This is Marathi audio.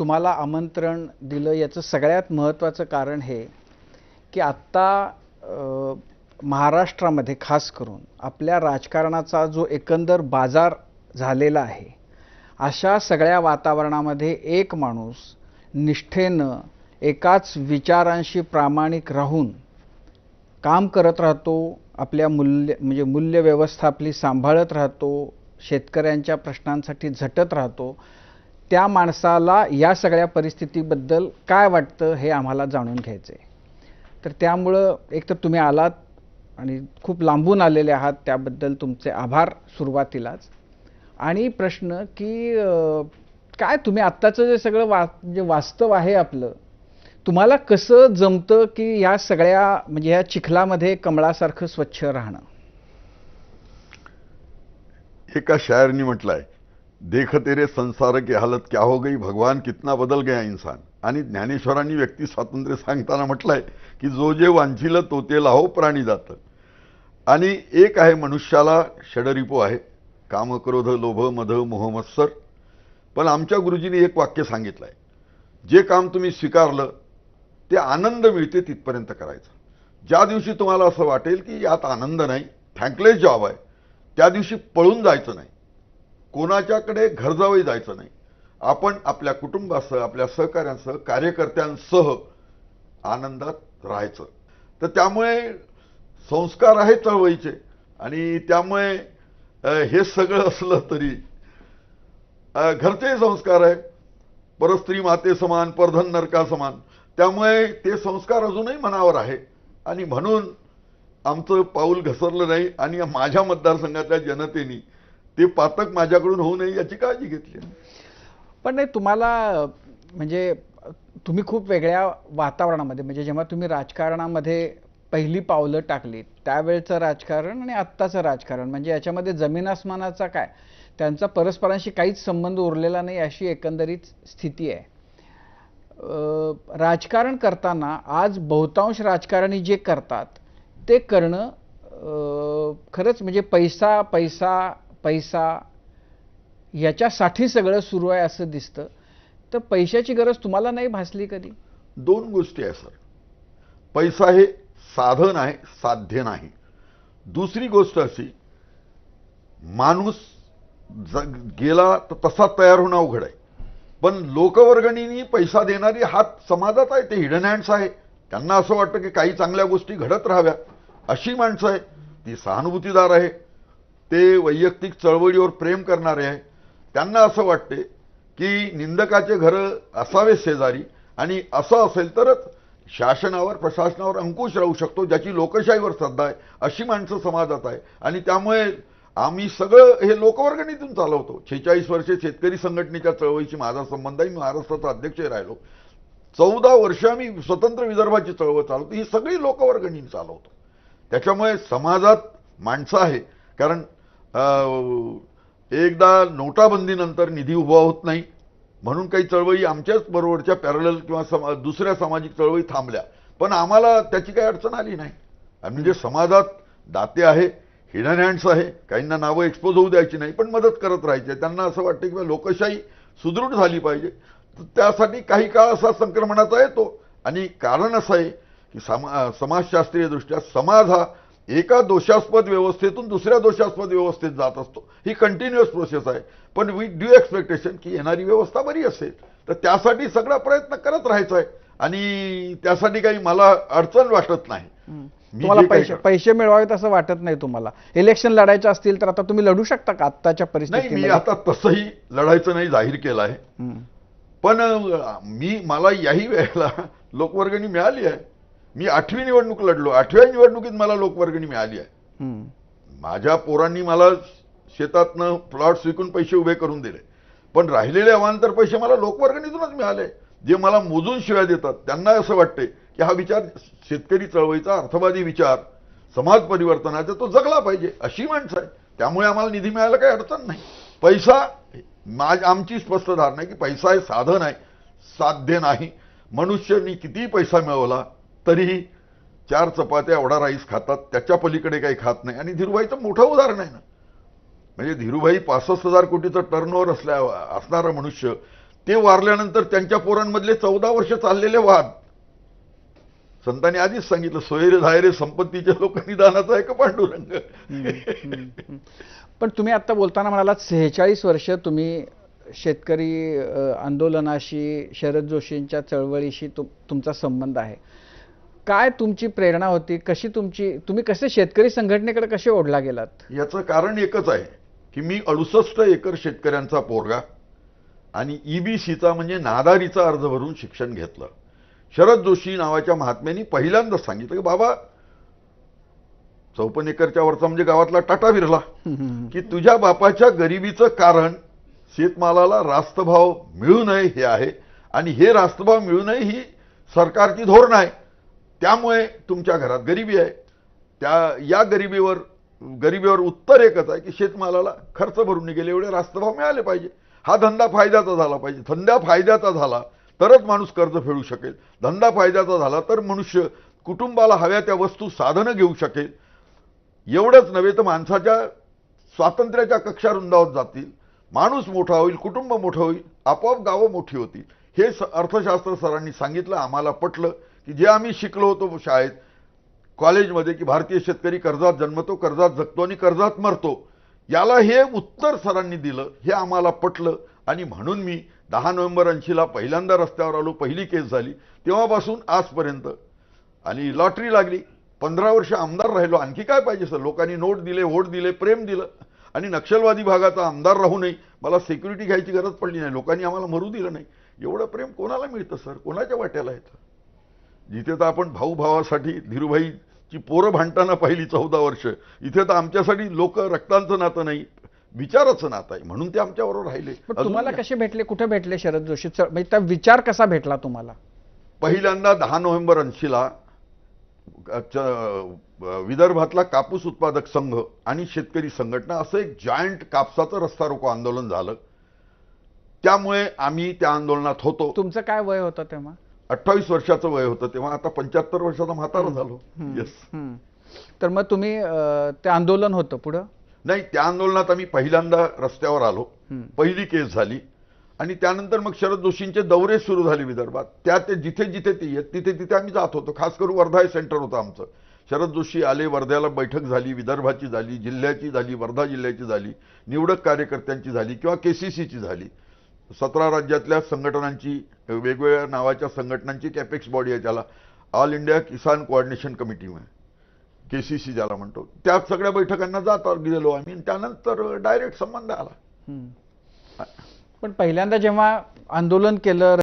तुम्हाला आमंत्रण दिलं याचं सगळ्यात महत्त्वाचं कारण हे की आत्ता महाराष्ट्रामध्ये खास करून आपल्या राजकारणाचा जो एकंदर बाजार झालेला आहे, अशा सगळ्या वातावरणामध्ये एक माणूस निष्ठेनं एकाच विचारांशी प्रामाणिक राहून काम करत राहतो, आपल्या मूल्य व्यवस्था आपली सांभाळत राहतो, शेतकऱ्यांच्या प्रश्नांसाठी झटत राहतो. त्या माणसाला या सगळ्या परिस्थितीबद्दल काय वाटतं हे आम्हाला जाणून घ्यायचं आहे. तर त्यामुळं एक तर तुम्ही आलात आणि खूप लांबून आलेले आहात, त्याबद्दल तुमचे आभार सुरुवातीलाच. आणि प्रश्न की काय तुम्ही आत्ताचं जे सगळं जे वास्तव आहे आपलं, तुम्हाला कसं जमतं की ह्या सगळ्या म्हणजे ह्या चिखलामध्ये कमळासारखं स्वच्छ राहणं? एका शायरनी म्हटलंय, देख तेरे संसार की हालत क्या हो गई, भगवान कितना बदल गया इंसान. आणि ज्ञानेश्वरांनी व्यक्ती स्वातंत्र्य सांगताना म्हटलंय की जो जे वांछिल तो ते लाहो प्राणी जातं. आणि एक आहे मनुष्याला षडरिपू आहे, काम क्रोध लोभ मध मोह मत्सर. पण आमच्या गुरुजींनी एक वाक्य सांगितलंय, जे काम तुम्ही स्वीकारलं ते आनंद मिळते तिथपर्यंत करायचं. ज्या दिवशी तुम्हाला असं वाटेल की यात आनंद नाही, थँकलेस जॉब आहे, त्या दिवशी पळून जायचं नाही, कोणाच्याकडे घरजावई जायचं नाही. आपण आपल्या कुटुंबासह, आपल्या सहकाऱ्यांसह, कार्यकर्त्यांसह आनंदात राहायचं. तर त्यामुळे संस्कार आहे चळवळीचे. आणि त्यामुळे हे सगळं असलं तरी घरचे संस्कार आहे, परस्त्री माते समान परधन नरका समान. त्यामुळे ते संस्कार अजूनही मनावर आहे. आणि म्हणून आमचं पाऊल घसरलं नाही. आणि माझ्या मतदारसंघातल्या जनतेने ते पातक माझ्याकडून होऊ नये याची काळजी घेतली. पण नाही, तुम्हाला म्हणजे तुम्ही खूप वेगळ्या वातावरणामध्ये, म्हणजे जेव्हा तुम्ही राजकारणामध्ये पहिली पावलं टाकली त्यावेळचं राजकारण आणि आत्ताचं राजकारण, म्हणजे याच्यामध्ये जमीन आसमानाचा काय, त्यांचा परस्परांशी काहीच संबंध उरलेला नाही अशी एकंदरीत स्थिती आहे. राजकारण करताना आज बहुतांश राजकारणी जे करतात ते करणं खरंच म्हणजे पैसा पैसा पैसा याच्यासाठी सगळं सुरू आहे असं दिसतं. तर पैशाची गरज तुम्हाला नाही भासली कधी? दोन गोष्टी आहे सर. पैसा हे साधन आहे, साध्य नाही. दुसरी गोष्ट अशी, माणूस गेला तर तसा तयार होणं अवघड आहे. पण लोकवर्गणींनी पैसा देणारी हात समाजात आहे, ते हिडन हँड्स आहे. त्यांना असं वाटतं की काही चांगल्या गोष्टी घडत राहाव्या, अशी माणसं आहे. ती सहानुभूतीदार आहे, ते वैयक्तिक चळवळीवर प्रेम करणारे आहे. त्यांना असं वाटते की निंदकाचे घरं असावे शेजारी, आणि असं असेल तरच शासनावर प्रशासनावर अंकुश राहू शकतो, ज्याची लोकशाहीवर श्रद्धा आहे, अशी माणसं समाजात आहे. आणि त्यामुळे आम्ही सगळं हे लोकवर्गणीतून चालवतो. 46 वर्षे शेतकरी संघटनेच्या चळवळीशी माझा संबंध आहे. मी महाराष्ट्राचा अध्यक्ष राहिलो. 14 वर्ष आम्ही स्वतंत्र विदर्भाची चळवळ चालवतो. ही सगळी लोकवर्गणीने चालवतो. त्याच्यामुळे समाजात माणसं आहे. कारण एकदा नोटाबंदीनंतर निधी उभा होत नाही म्हणून काही चळवळी आमच्याच बरोबरच्या पॅरलल किंवा दुसऱ्या सामाजिक चळवळी थांबल्या, पण आम्हाला त्याची काही अडचण आली नाही. म्हणजे समाजात दाते आहे, हिडन हँड्स आहे, काहींना नावं एक्सपोज होऊ द्यायची नाही, पण मदत करत राहायचे. त्यांना असं वाटतं की लोकशाही सुदृढ झाली पाहिजे. त्यासाठी काही काळ असा संक्रमणाचा येतो. आणि कारण असं आहे की समाजशास्त्रीय दृष्ट्या समाज हा एका दोषास्पद व्यवस्थेतून दुसऱ्या दोषास्पद व्यवस्थेत जात असतो. ही कंटिन्युअस प्रोसेस आहे. पण वी ड्यू एक्सपेक्टेशन की येणारी व्यवस्था बरी असेल, तर त्यासाठी सगळा प्रयत्न करत राहायचा आहे. आणि त्यासाठी काही मला अडचण वाटत नाही. तुम्हाला पैसे मिळवावेत असं वाटत नाही तुम्हाला? इलेक्शन लढायचं असतील तर आता तुम्ही लढू शकता का आत्ताच्या परिस्थितीत? नाही, मी आता तसंही लढायचं नाही जाहीर केलं आहे. पण मला याही वेळेला लोकवर्गणी मिळाली आहे. मी 8वी निवडणूक लढलो. 8व्या निवडणुकीत मला लोकवर्गणी मिळाली आहे. माझ्या पोरांनी मला शेतातनं प्लॉट्स विकून पैसे उभे करून दिले. पण राहिलेले अवांतर पैसे मला लोकवर्गणीतूनच मिळाले. जे मला मोजून शिव्या देतात त्यांना असं वाटते की हा विचार, शेतकरी चळवळीचा अर्थवादी विचार, समाज परिवर्तनाचा, तो जगला पाहिजे, अशी माणसं आहे. त्यामुळे आम्हाला निधी मिळायला काही अडचण नाही. पैसा, आमची स्पष्ट धारणा आहे की पैसा हे साधन आहे, साध्य नाही. मनुष्यानी कितीही पैसा मिळवला तरीही 4 चपात्या एवढा राईस खातात, त्याच्या पलीकडे काही खात नाही. आणि धीरूभाईचं मोठं उदाहरण आहे ना. म्हणजे धीरूभाई 65,000 कोटीचं टर्नओव्हर असणारा मनुष्य, ते वारल्यानंतर त्यांच्या पोरांमधले 14 वर्ष चाललेले वाद. संतांनी आधीच सांगितलं, सोयरे धायरे संपत्तीचे लोक निदानाचा एक पांडुरंग. पण तुम्ही आता बोलताना म्हणालात 46 वर्ष तुम्ही शेतकरी आंदोलनाशी, शरद जोशींच्या चळवळीशी तुमचा संबंध आहे. काय तुमची प्रेरणा होती? तुम्ही कसे शेतकरी संघटनेकडे कसे ओढला गेलात? याचं कारण एकच आहे की मी 68 एकर शेतकऱ्यांचा पोरगा आणि EBCचा म्हणजे नादारीचा अर्ज भरून शिक्षण घेतलं. शरद जोशी नावाच्या महात्म्यांनी पहिल्यांदाच सांगितलं की बाबा 54 एकरच्या वरचा म्हणजे गावातला टाटा बिरला, की तुझ्या बापाच्या गरिबीचं कारण शेतमालाला रास्तभाव मिळू नये हे आहे, आणि हे रास्तभाव मिळू नये ही सरकारची धोरण आहे. त्यामुळे तुमच्या घरात गरिबी आहे. या गरिबीवर उत्तर एकच आहे की शेतमालाला खर्च भरून निघेले एवढे रास्तभाव मिळाले पाहिजे. हा धंदा फायद्याचा झाला पाहिजे. धंदा फायद्याचा झाला तरच माणूस कर्ज फेडू शकेल. धंदा फायद्याचा झाला तर मनुष्य कुटुंबाला हव्या त्या वस्तू साधनं घेऊ शकेल. एवढंच नव्हे तर माणसाच्या स्वातंत्र्याच्या कक्षा रुंदावत जातील, माणूस मोठा होईल, कुटुंब मोठं होईल, आपोआप गावं मोठी होतील. हे अर्थशास्त्र सरांनी सांगितलं. आम्हाला पटलं की जे आम्ही शिकलो होतो शाळेत, कॉलेजमध्ये, की भारतीय शेतकरी कर्जात जन्मतो, कर्जात जगतो आणि कर्जात मरतो, याला हे उत्तर सरांनी दिलं. हे आम्हाला पटलं आणि म्हणून मी 10 नोव्हेंबर 80ला पहिल्यांदा रस्त्यावर आलो. पहिली केस झाली. तेव्हापासून आजपर्यंत आणि लॉटरी लागली. 15 वर्ष आमदार राहिलो. आणखी काय पाहिजे सर? लोकांनी नोट दिले, वोट दिले, प्रेम दिलं आणि नक्षलवादी भागाचा आमदार राहूनही मला सिक्युरिटी घ्यायची गरज पडली नाही. लोकांनी आम्हाला मरू दिलं नाही. एवढं प्रेम कोणाला मिळतं सर? कोणाच्या वाट्याला येतं? जिथे तर आपण भाऊ भावासाठी धीरूभाईची पोरं भांडताना पाहिली 14 वर्ष, इथे तर आमच्यासाठी लोक रक्तांचं नातं नाही, विचाराचं नातं आहे. म्हणून ते आमच्याबरोबर राहिले. तुम्हाला कसे भेटले? कुठे भेटले शरद जोशी? म्हणजे त्या विचार कसा भेटला तुम्हाला? पहिल्यांदा 10 नोव्हेंबर 80ला विदर्भातला कापूस उत्पादक संघ आणि शेतकरी संघटना असं एक जायंट कापसाचं रस्ता रोको आंदोलन झालं. त्यामुळे आम्ही त्या आंदोलनात होतो. तुमचं काय वय होतं तेव्हा? 28 वर्षाचं वय होतं तेव्हा. आता 75 वर्षाचा म्हातारा झालो. येस. तर मग तुम्ही ते आंदोलन होतं पुढं? नाही, त्या आंदोलनात आम्ही पहिल्यांदा रस्त्यावर आलो. पहिली केस झाली आणि त्यानंतर मग शरद जोशींचे दौरे सुरू झाले विदर्भात. ते जिथे जिथे ते येत तिथे तिथे आम्ही जात होतो. खास करून वर्धा हे सेंटर होतं आमचं. शरद जोशी आले, वर्ध्याला बैठक झाली, विदर्भाची झाली, जिल्ह्याची झाली, वर्धा जिल्ह्याची झाली, निवडक कार्यकर्त्यांची झाली किंवा KCCची झाली. 17 राज्यातल्या संघटनांची, वेगवेगळ्या नावाच्या संघटनांची एक एपेक्स बॉडी आहे, त्याला ऑल इंडिया किसान कोऑर्डिनेशन कमिटी KCC ज्याला म्हणतो. त्या सगळ्या बैठकांना जात गेलो आम्ही. त्यानंतर डायरेक्ट संबंध आला. पण पहिल्यांदा जेव्हा आंदोलन केलं,